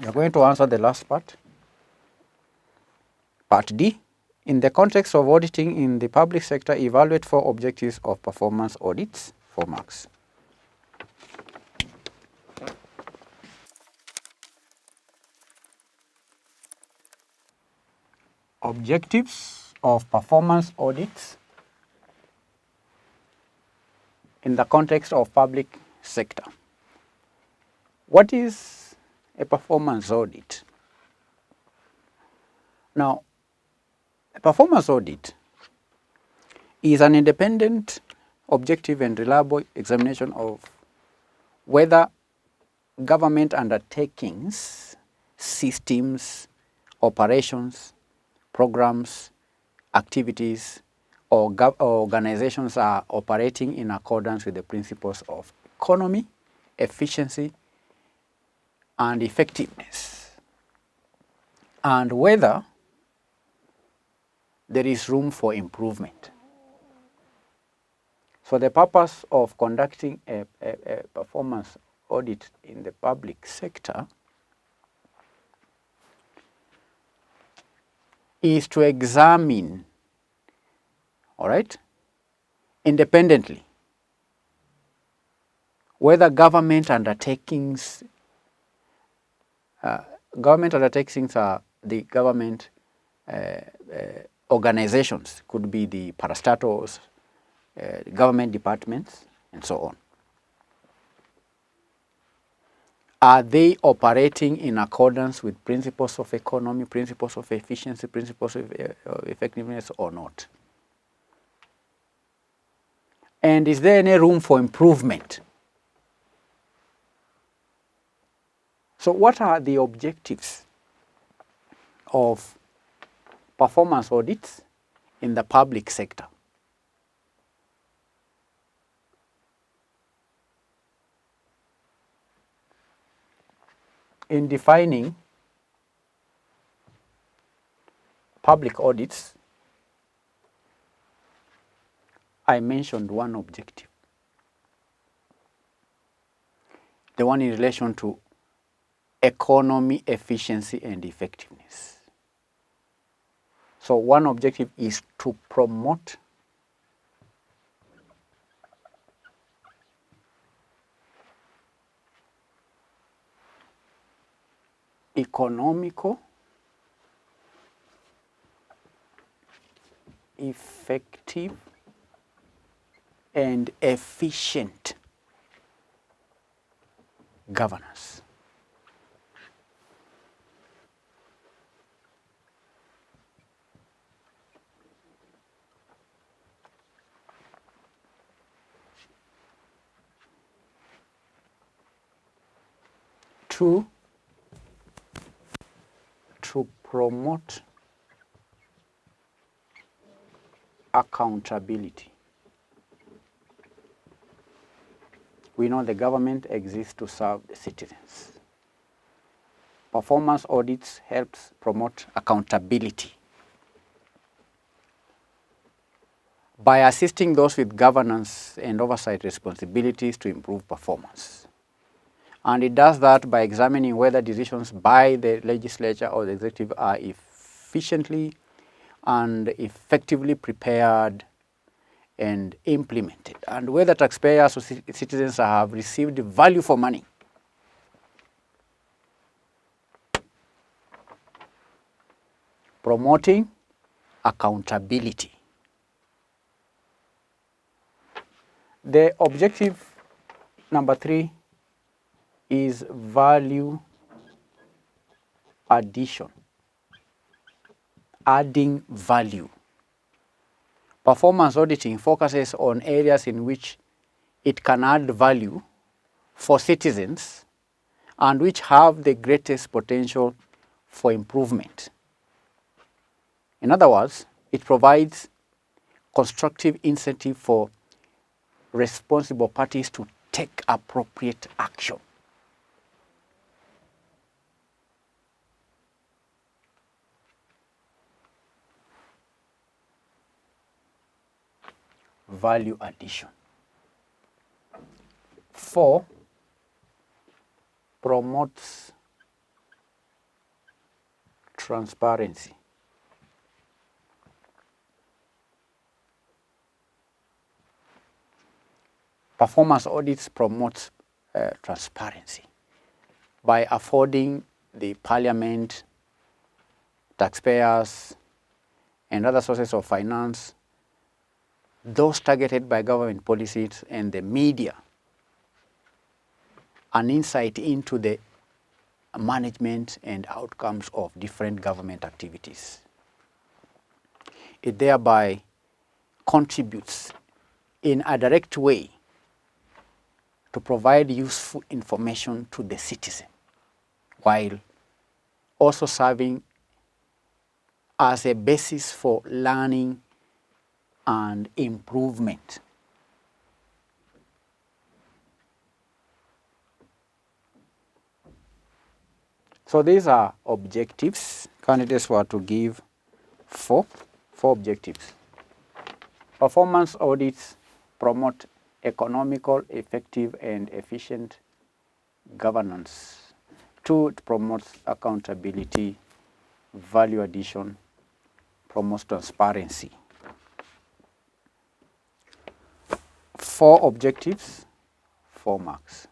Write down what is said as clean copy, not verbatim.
You're going to answer the last part. Part D. In the context of auditing in the public sector, evaluate 4 objectives of performance audits, 4 marks. Objectives of performance audits in the context of public sector. What is a performance audit? Now, a performance audit is an independent, objective and reliable examination of whether government undertakings, systems, operations, programs, activities, or organizations are operating in accordance with the principles of economy, efficiency, and effectiveness, and whether there is room for improvement. So the purpose of conducting a performance audit in the public sector is to examine, all right, independently, whether government undertakings are the government organizations, could be the parastatals, government departments, and so on. Are they operating in accordance with principles of economy, principles of efficiency, principles of effectiveness or not? And is there any room for improvement? So what are the objectives of performance audits in the public sector? In defining public audits, I mentioned one objective, the one in relation to economy, efficiency, and effectiveness. So one objective is to promote economical, effective, and efficient governance. To promote accountability. We know the government exists to serve the citizens. Performance audits helps promote accountability by assisting those with governance and oversight responsibilities to improve performance. And it does that by examining whether decisions by the legislature or the executive are efficiently and effectively prepared and implemented, and whether taxpayers or citizens have received value for money. Promoting accountability. The objective number 3 is value addition, adding value. Performance auditing focuses on areas in which it can add value for citizens and which have the greatest potential for improvement. In other words, it provides constructive incentive for responsible parties to take appropriate action. Value addition. 4, promotes Transparency. Performance audits promote transparency by affording the parliament, taxpayers, and other sources of finance, those targeted by government policies and the media, an insight into the management and outcomes of different government activities. It thereby contributes in a direct way to provide useful information to the citizen, while also serving as a basis for learning and improvement. So these are objectives. Candidates were to give four objectives. Performance audits promote economical, effective, and efficient governance. 2, it promotes accountability, value addition, promotes transparency. 4 objectives, 4 marks.